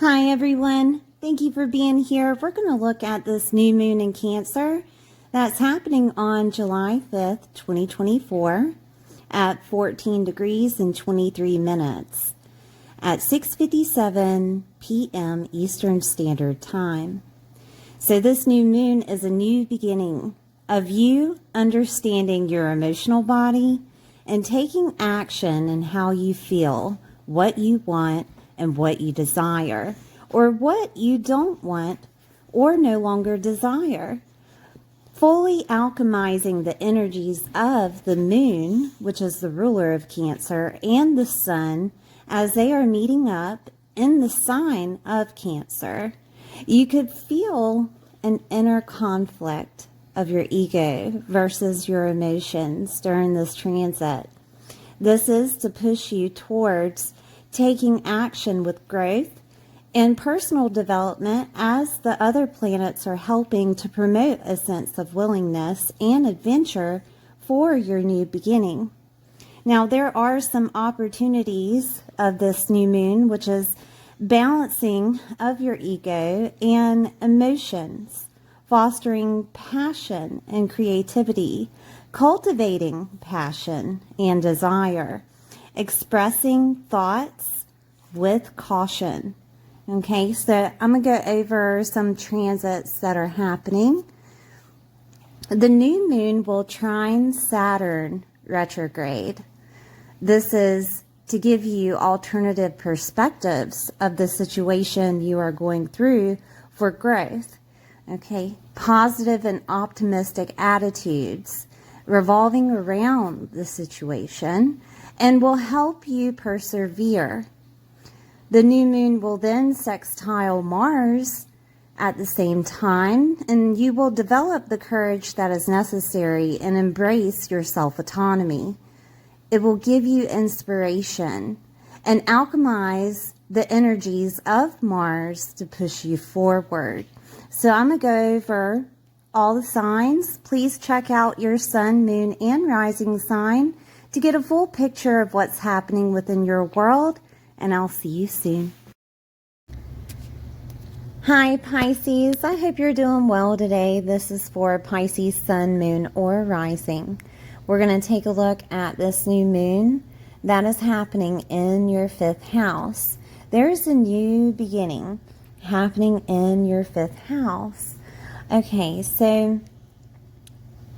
Hi everyone, thank you for being here. We're going to look at this new moon in Cancer that's happening on July 5th, 2024 at 14 degrees and 23 minutes at 6:57 p.m. Eastern Standard Time. So this new moon is a new beginning of you understanding your emotional body and taking action in how you feel, what you want, and what you desire, or what you don't want or no longer desire. Fully alchemizing the energies of the moon, which is the ruler of Cancer, and the sun as they are meeting up in the sign of Cancer. You could feel an inner conflict of your ego versus your emotions during this transit. This is to push you towards taking action with growth and personal development, as the other planets are helping to promote a sense of willingness and adventure for your new beginning. Now, there are some opportunities of this new moon, which is balancing of your ego and emotions, fostering passion and creativity, cultivating passion and desire, expressing thoughts with caution. Okay, so I'm going to go over some transits that are happening. The new moon will trine Saturn retrograde. This is to give you alternative perspectives of the situation you are going through for growth. Okay, positive and optimistic attitudes revolving around the situation and will help you persevere. The new moon will then sextile Mars at the same time, and you will develop the courage that is necessary and embrace your self-autonomy. It will give you inspiration and alchemize the energies of Mars to push you forward. So I'm going to go over all the signs. Please check out your sun, moon, and rising sign to get a full picture of what's happening within your world, and I'll see you soon. Hi Pisces, I hope you're doing well today. This is for Pisces sun, moon, or rising. We're going to take a look at this new moon that is happening in your 5th house. There's a new beginning happening in your 5th house. Okay, so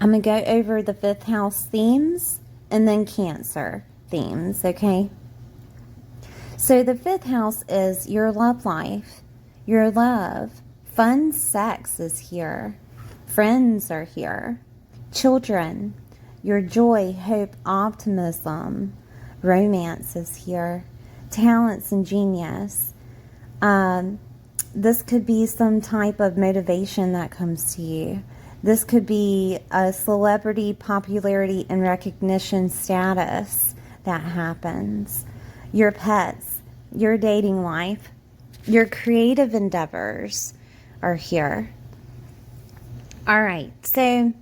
I'm going to go over the 5th house themes and then Cancer themes, okay? So the 5th house is your love life, your love. Fun sex is here. Friends are here. Children, your joy, hope, optimism, romance is here. Talents and genius. This could be some type of motivation that comes to you. This could be a celebrity popularity and recognition status that happens. Your pets, your dating life, your creative endeavors are here. All right, so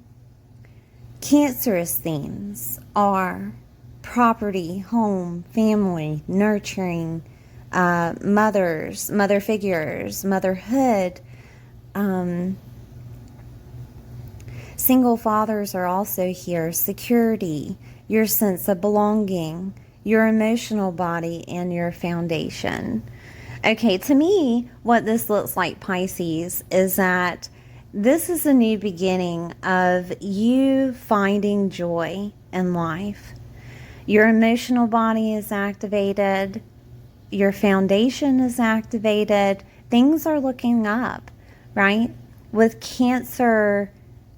Cancerous themes are property, home, family, nurturing, mother figures, motherhood. Single fathers are also here. Security, your sense of belonging, your emotional body, and your foundation. Okay, to me, what this looks like, Pisces, is that this is a new beginning of you finding joy in life. Your emotional body is activated. Your foundation is activated. Things are looking up, right? With Cancer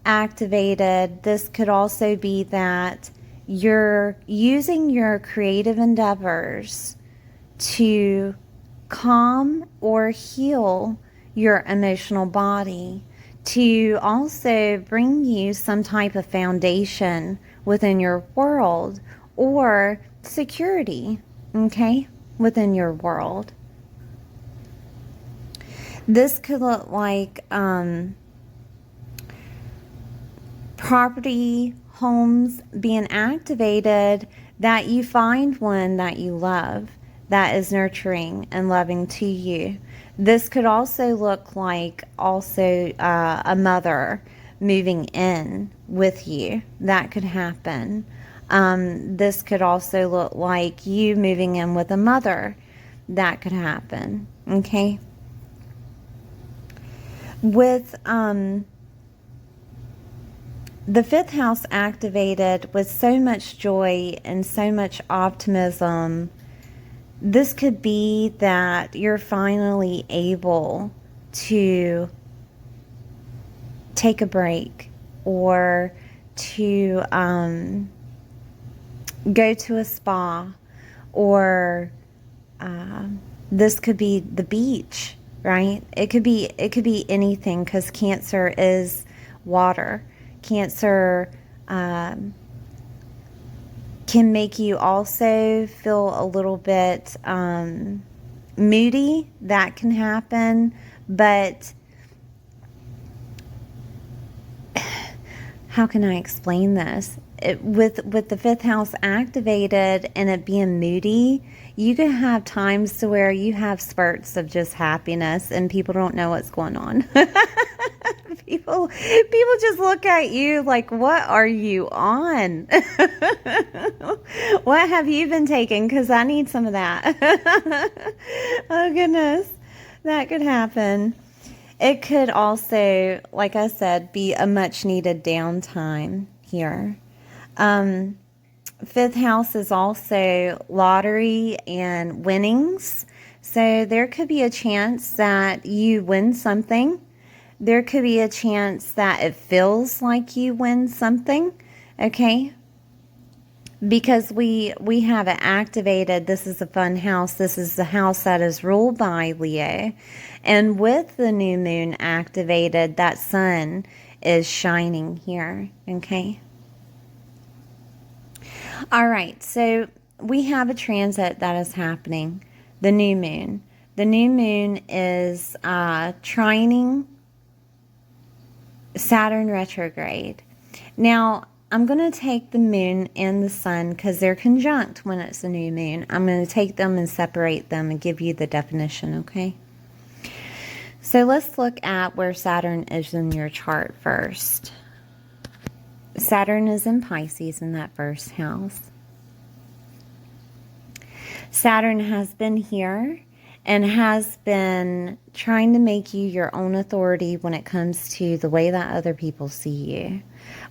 activated, this could also be that you're using your creative endeavors to calm or heal your emotional body, to also bring you some type of foundation within your world or security, okay, within your world. This could look like property, homes being activated, that you find one that you love, that is nurturing and loving to you. This could also look like a mother moving in with you. That could happen. This could also look like you moving in with a mother. That could happen. Okay. With the fifth house activated with so much joy and so much optimism, this could be that you're finally able to take a break or to go to a spa, or this could be the beach, right? It could be anything, because Cancer is water. Cancer can make you also feel a little bit moody. That can happen, but how can I explain this? With the fifth house activated and it being moody, you can have times to where you have spurts of just happiness and people don't know what's going on. People just look at you like, what are you on? What have you been taking? Because I need some of that. Oh, goodness. That could happen. It could also, like I said, be a much needed downtime here. Fifth house is also lottery and winnings. So there could be a chance that you win something. There could be a chance that it feels like you win something. Okay. Because we have it activated. This is a fun house. This is the house that is ruled by Leo. And with the new moon activated, that sun is shining here. Okay. All right. So we have a transit that is happening. The new moon. The new moon is trining Saturn retrograde. Now, I'm going to take the moon and the sun because they're conjunct when it's a new moon. I'm going to take them and separate them and give you the definition, okay? So let's look at where Saturn is in your chart first. Saturn is in Pisces in that first house. Saturn has been here and has been trying to make you your own authority when it comes to the way that other people see you.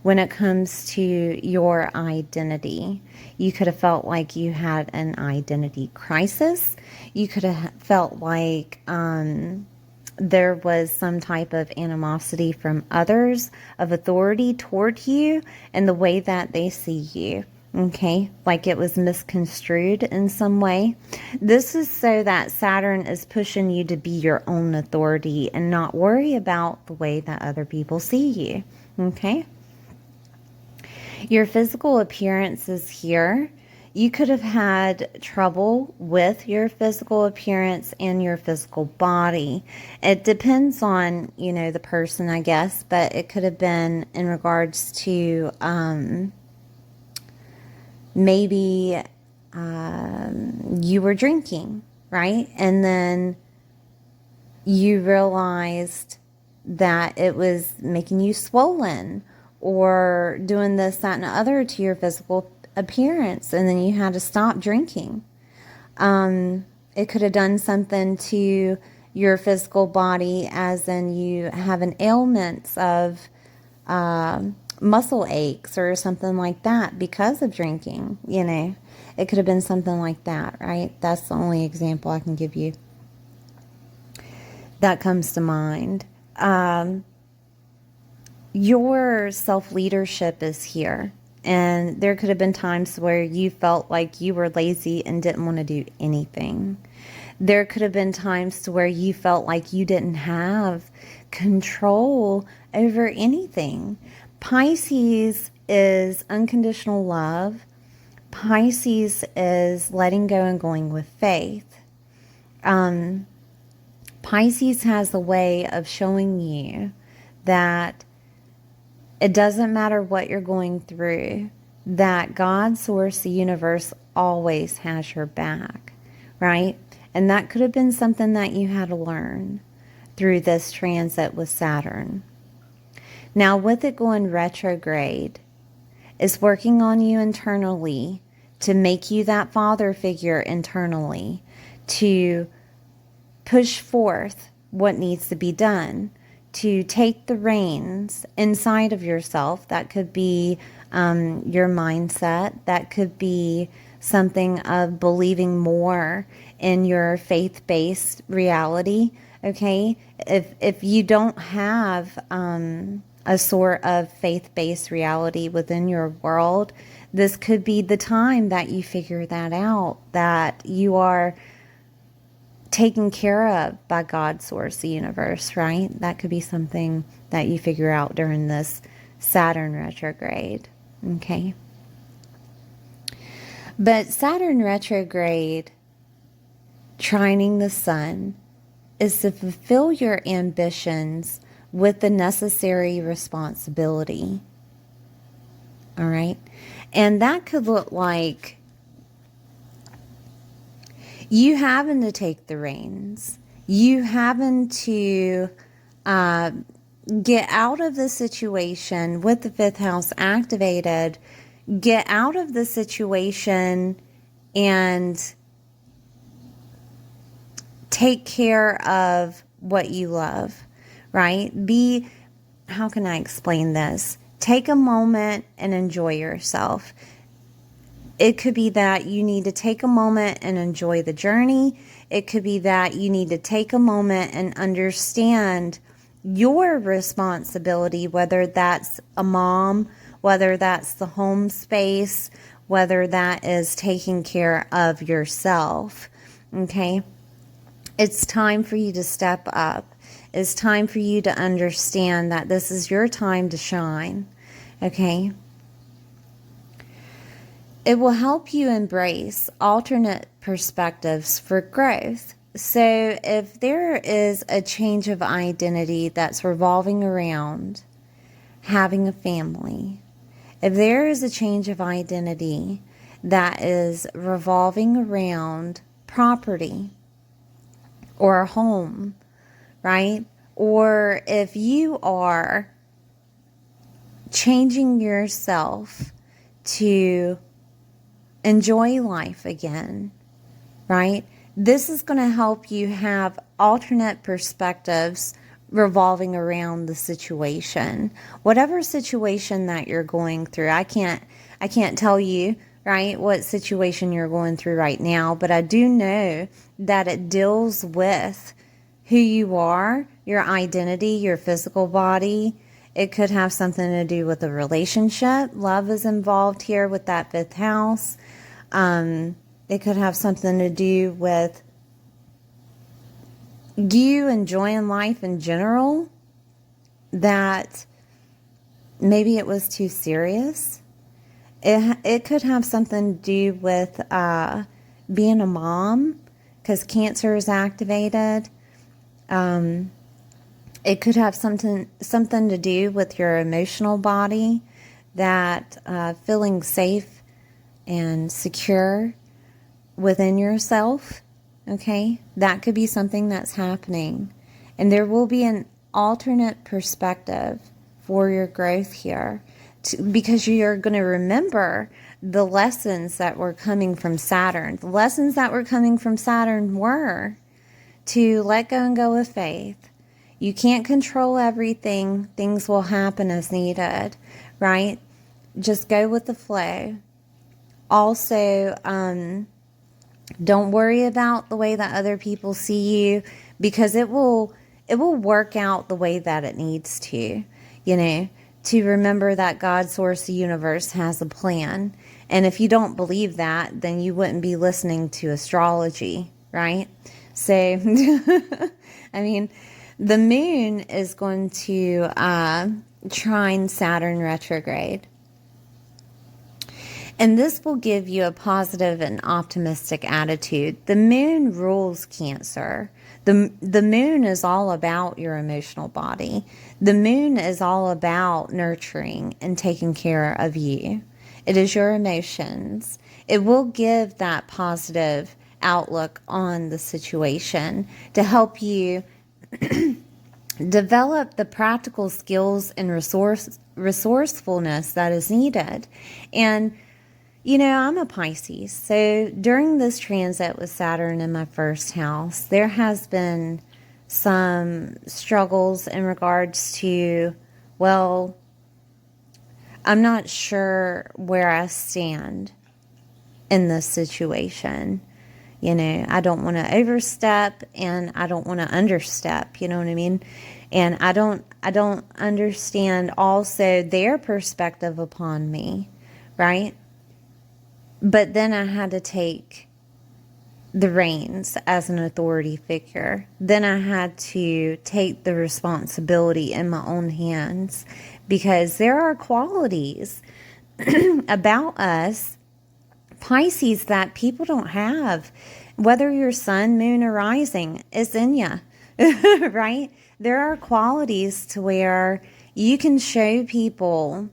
When it comes to your identity, you could have felt like you had an identity crisis. You could have felt like there was some type of animosity from others of authority toward you and the way that they see you. Okay, like it was misconstrued in some way. This is so that Saturn is pushing you to be your own authority and not worry about the way that other people see you. Okay. Your physical appearance is here. You could have had trouble with your physical appearance and your physical body. It depends on, the person, I guess, but it could have been in regards to maybe you were drinking, right? And then you realized that it was making you swollen or doing this, that, and the other to your physical appearance. And then you had to stop drinking. It could have done something to your physical body, as in you have an ailment of muscle aches or something like that because of drinking. It could have been something like that, right? That's the only example I can give you that comes to mind. Your self-leadership is here, and there could have been times where you felt like you were lazy and didn't want to do anything. There could have been times to where you felt like you didn't have control over anything. Pisces is unconditional love. Pisces is letting go and going with faith. Pisces has a way of showing you that it doesn't matter what you're going through, that God, source, the universe always has your back, right? And that could have been something that you had to learn through this transit with Saturn. Now, with it going retrograde, it's working on you internally to make you that father figure internally, to push forth what needs to be done, to take the reins inside of yourself. That could be your mindset. That could be something of believing more in your faith-based reality. Okay, if you don't have a sort of faith-based reality within your world, this could be the time that you figure that out, that you are taken care of by God, source, the universe, right? That could be something that you figure out during this Saturn retrograde, okay? But Saturn retrograde trining the sun is to fulfill your ambitions with the necessary responsibility, all right? And that could look like you having to take the reins, you having to get out of the situation with the fifth house activated, get out of the situation and take care of what you love, right? How can I explain this? Take a moment and enjoy yourself. It could be that you need to take a moment and enjoy the journey. It could be that you need to take a moment and understand your responsibility, whether that's a mom, whether that's the home space, whether that is taking care of yourself, okay? It's time for you to step up. It's time for you to understand that this is your time to shine, okay? It will help you embrace alternate perspectives for growth. So if there is a change of identity that's revolving around having a family, if there is a change of identity that is revolving around property or a home, right? Or if you are changing yourself to enjoy life again, right? This is going to help you have alternate perspectives revolving around the situation. Whatever situation that you're going through, I can't tell you, right, what situation you're going through right now, but I do know that it deals with who you are, your identity, your physical body. It could have something to do with a relationship. Love is involved here with that fifth house. It could have something to do with you enjoying life in general, that maybe it was too serious. It could have something to do with being a mom, because Cancer is activated. It could have something to do with your emotional body, that feeling safe and secure within yourself, okay? That could be something that's happening. And there will be an alternate perspective for your growth here, because you're going to remember the lessons that were coming from Saturn. The lessons that were coming from Saturn were to let go and go with faith. You can't control everything. Things will happen as needed, right? Just go with the flow. Also, don't worry about the way that other people see you, because it will work out the way that it needs to, to remember that God, source, the universe has a plan. And if you don't believe that, then you wouldn't be listening to astrology, right? So, I mean, the moon is going to trine Saturn retrograde. And this will give you a positive and optimistic attitude. The moon rules Cancer. The moon is all about your emotional body. The moon is all about nurturing and taking care of you. It is your emotions. It will give that positive outlook on the situation, to help you develop the practical skills and resourcefulness that is needed. And I'm a Pisces, so during this transit with Saturn in my first house, there has been some struggles in regards to, well, I'm not sure where I stand in this situation. I don't want to overstep and I don't want to understep, you know what I mean? And I don't understand also their perspective upon me, right? But then I had to take the reins as an authority figure. Then I had to take the responsibility in my own hands, because there are qualities about us Pisces that people don't have, whether your sun, moon, or rising is in you, right? There are qualities to where you can show people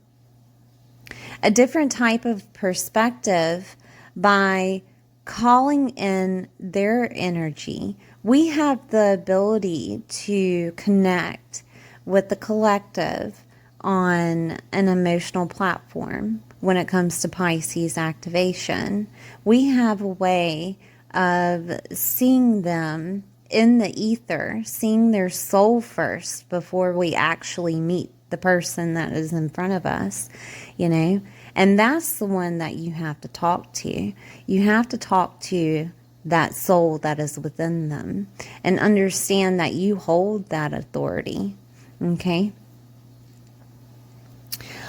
a different type of perspective by calling in their energy. We have the ability to connect with the collective on an emotional platform. When it comes to Pisces activation, we have a way of seeing them in the ether, seeing their soul first before we actually meet the person that is in front of us, and that's the one that you have to talk to. You have to talk to that soul that is within them and understand that you hold that authority. Okay?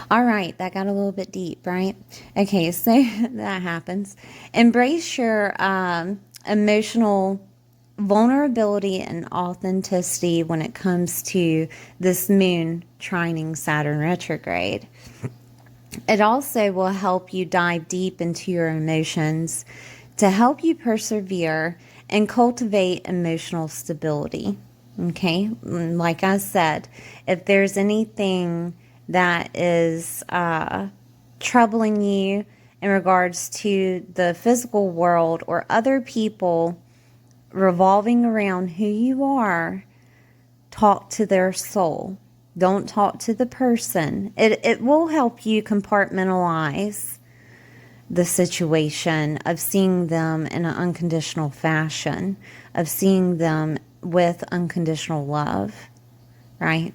All right, that got a little bit deep, right? Okay, so that happens. Embrace your emotional vulnerability and authenticity when it comes to this moon trining Saturn retrograde. It also will help you dive deep into your emotions to help you persevere and cultivate emotional stability. Okay, like I said, if there's anything that is troubling you in regards to the physical world or other people revolving around who you are, talk to their soul. Don't talk to the person. It will help you compartmentalize the situation of seeing them in an unconditional fashion, of seeing them with unconditional love, right?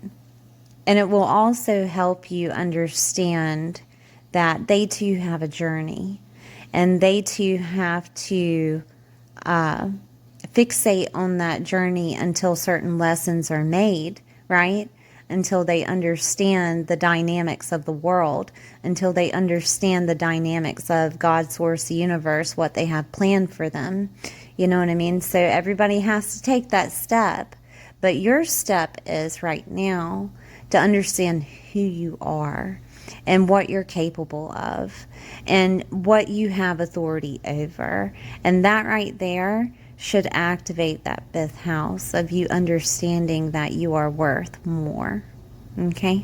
And it will also help you understand that they too have a journey, and they too have to fixate on that journey until certain lessons are made, right? Until they understand the dynamics of the world, until they understand the dynamics of God, source, the universe, what they have planned for them. You know what I mean? So everybody has to take that step. But your step is right now to understand who you are and what you're capable of and what you have authority over. And that right there should activate that fifth house of you understanding that you are worth more. Okay?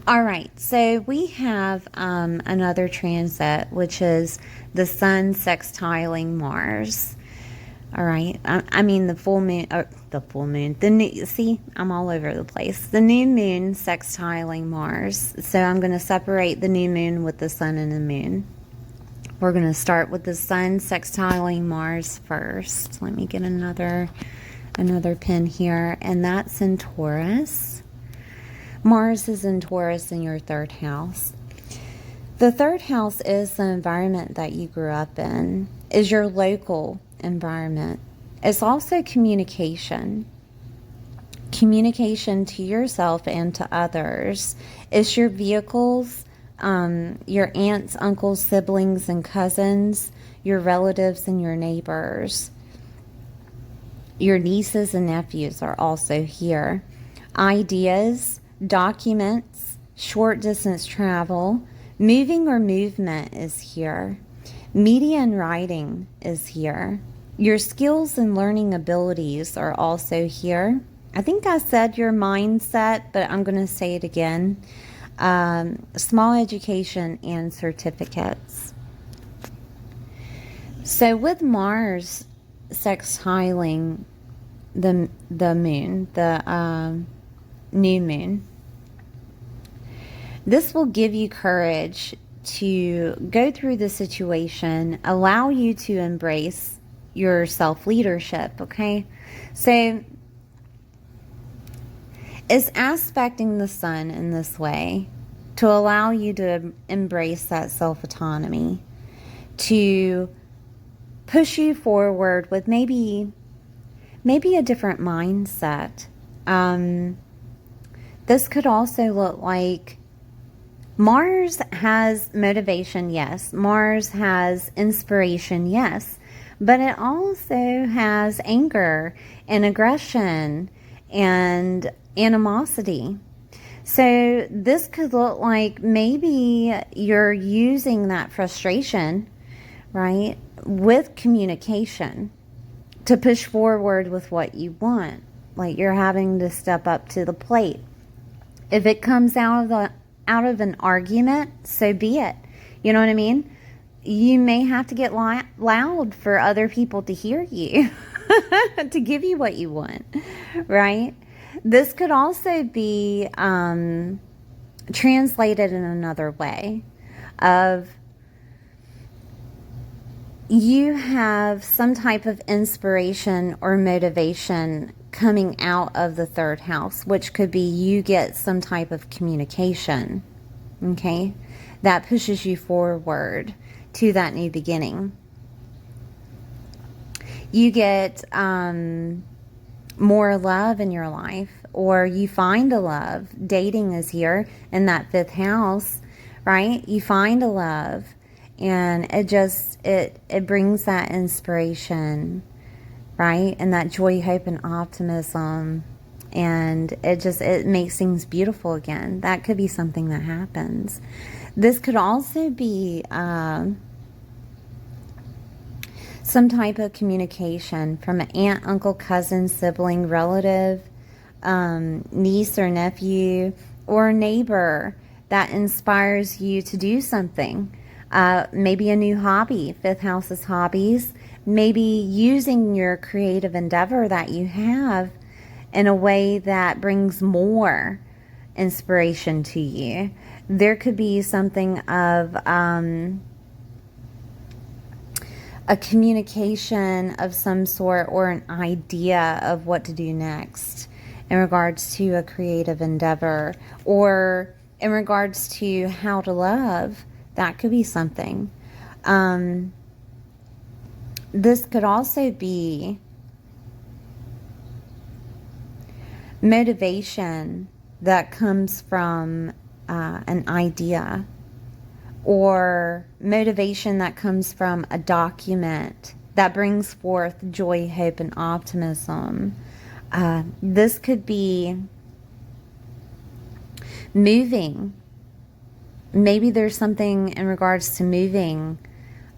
All right, so we have another transit, which is the sun sextiling Mars. All right, I mean the full moon, see, I'm all over the place. The new moon sextiling Mars. So I'm going to separate the new moon with the sun and the moon. We're going to start with the sun sextiling Mars first. Let me get another pin here, and that's in Taurus. Mars is in Taurus in your third house. The third house is the environment that you grew up in, is your local environment. It's also communication to yourself and to others. It's your vehicles, your aunts, uncles, siblings, and cousins, your relatives and your neighbors. Your nieces and nephews are also here. Ideas, documents, short distance travel, moving or movement is here. Media and writing is here. Your skills and learning abilities are also here. I think I said your mindset, but I'm going to say it again. Small education and certificates. So with Mars sextiling the moon, the new moon, this will give you courage to go through the situation, allow you to embrace your self-leadership, okay? So it's aspecting the sun in this way to allow you to embrace that self-autonomy, to push you forward with maybe a different mindset. This could also look like Mars has motivation, yes. Mars has inspiration, yes. But it also has anger and aggression and animosity. So this could look like maybe you're using that frustration, right, with communication to push forward with what you want. Like you're having to step up to the plate. If it comes out of an argument, so be it. You know what I mean? You may have to get loud for other people to hear you, to give you what you want, right? This could also be translated in another way of you have some type of inspiration or motivation coming out of the third house, which could be you get some type of communication, okay, that pushes you forward to that new beginning. You get more love in your life, or you find a love. Dating is here in that fifth house, right? You find a love, and it brings that inspiration, right? And that joy, hope, and optimism, and it makes things beautiful again. That could be something that happens. This could also be some type of communication from an aunt, uncle, cousin, sibling, relative, niece or nephew, or a neighbor that inspires you to do something. Maybe a new hobby. Fifth house is hobbies. Maybe using your creative endeavor that you have in a way that brings more inspiration to you. There could be something of a communication of some sort, or an idea of what to do next in regards to a creative endeavor, or in regards to how to love. That could be something. This could also be motivation that comes from an idea, or motivation that comes from a document that brings forth joy, hope, and optimism. This could be moving. Maybe there's something in regards to moving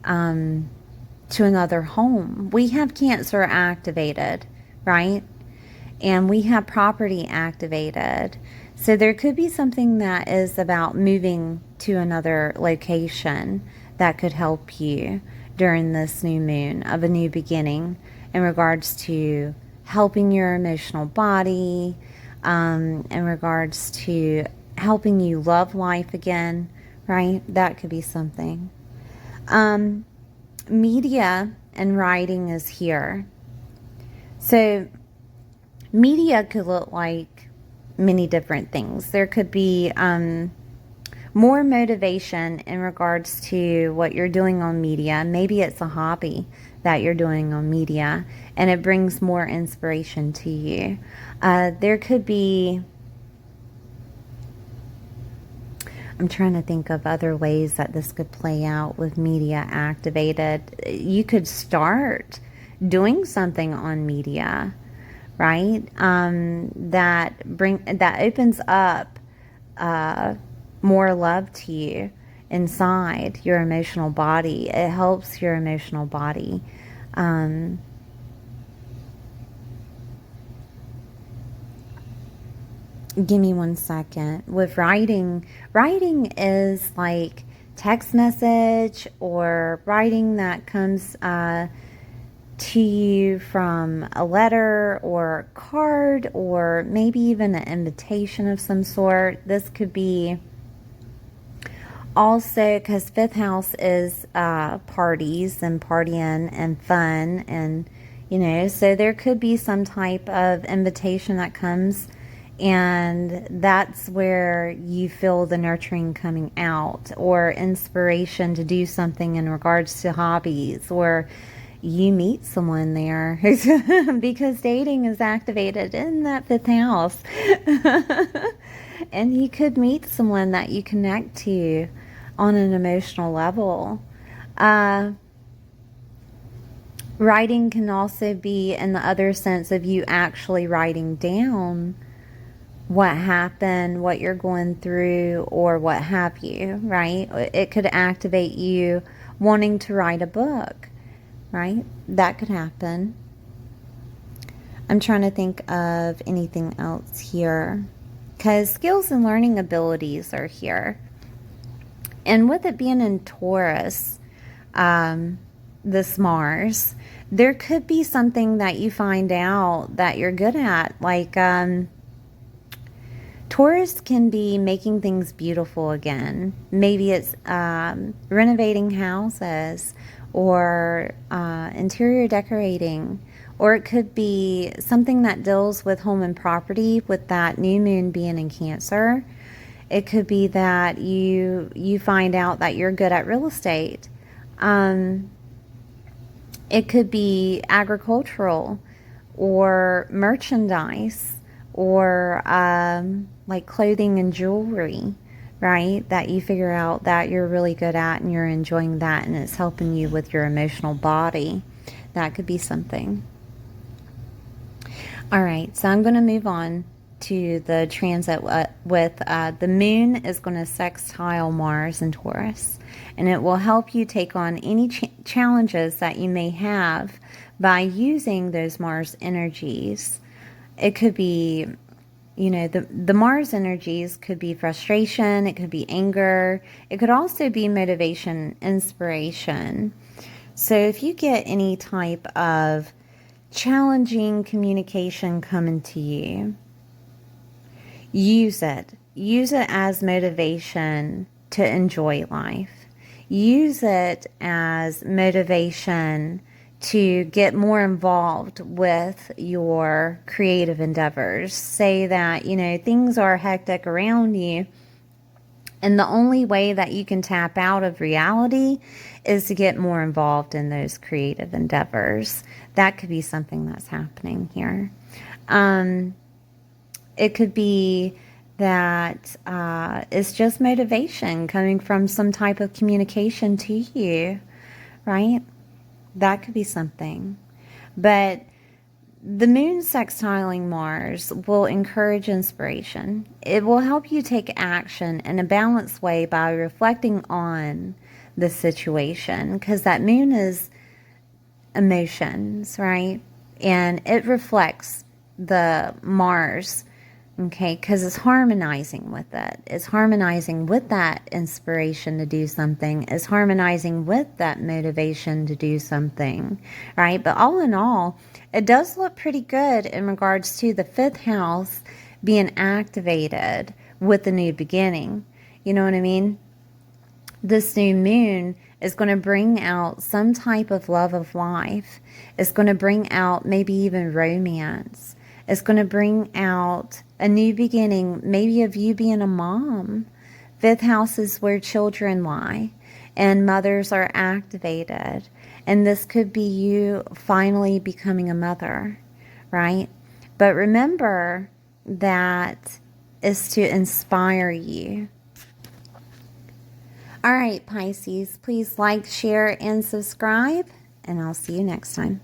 to another home. We have Cancer activated, right? And we have property activated. So there could be something that is about moving to another location that could help you during this new moon of a new beginning in regards to helping your emotional body, in regards to helping you love life again, right? That could be something. Media and writing is here. So media could look like many different things. There could be more motivation in regards to what you're doing on media. Maybe it's a hobby that you're doing on media, and it brings more inspiration to you. There could be, I'm trying to think of other ways that this could play out with media activated. You could start doing something on media, right? That opens up more love to you inside your emotional body. It helps your emotional body. Give me 1 second. With writing is like text message or writing that comes to you from a letter or a card, or maybe even an invitation of some sort. This could be also, because fifth house is parties and partying and fun, and so there could be some type of invitation that comes, and that's where you feel the nurturing coming out, or inspiration to do something in regards to hobbies, or you meet someone there because dating is activated in that fifth house. And you could meet someone that you connect to on an emotional level. Writing can also be in the other sense of you actually writing down what happened, what you're going through, or what have you, right? It could activate you wanting to write a book, right? That could happen. I'm trying to think of anything else here, because skills and learning abilities are here. And with it being in Taurus, this Mars, there could be something that you find out that you're good at. Like, Taurus can be making things beautiful again. Maybe it's renovating houses, or interior decorating, or it could be something that deals with home and property, with that new moon being in Cancer. It could be that you find out that you're good at real estate. It could be agricultural or merchandise, or like clothing and jewelry, right? That you figure out that you're really good at and you're enjoying that, and it's helping you with your emotional body. That could be something. All right, so I'm going to move on to the transit with the moon is going to sextile Mars in Taurus, and it will help you take on any challenges that you may have by using those Mars energies. It could be, the Mars energies could be frustration, it could be anger, it could also be motivation, inspiration. So if you get any type of challenging communication coming to you, use it. Use it as motivation to enjoy life. Use it as motivation to get more involved with your creative endeavors. Say that, things are hectic around you, and the only way that you can tap out of reality is to get more involved in those creative endeavors. That could be something that's happening here. It could be that it's just motivation coming from some type of communication to you, right? That could be something. But the moon sextiling Mars will encourage inspiration. It will help you take action in a balanced way by reflecting on the situation, because that moon is emotions, right? And it reflects the Mars, okay, because it's harmonizing with it. It's harmonizing with that inspiration to do something. It's harmonizing with that motivation to do something, right? But all in all, it does look pretty good in regards to the fifth house being activated with the new beginning. You know what I mean? This new moon is going to bring out some type of love of life. It's going to bring out maybe even romance. It's going to bring out a new beginning, maybe of you being a mom. Fifth house is where children lie, and mothers are activated. And this could be you finally becoming a mother, right? But remember that is to inspire you. All right, Pisces, please like, share, and subscribe, and I'll see you next time.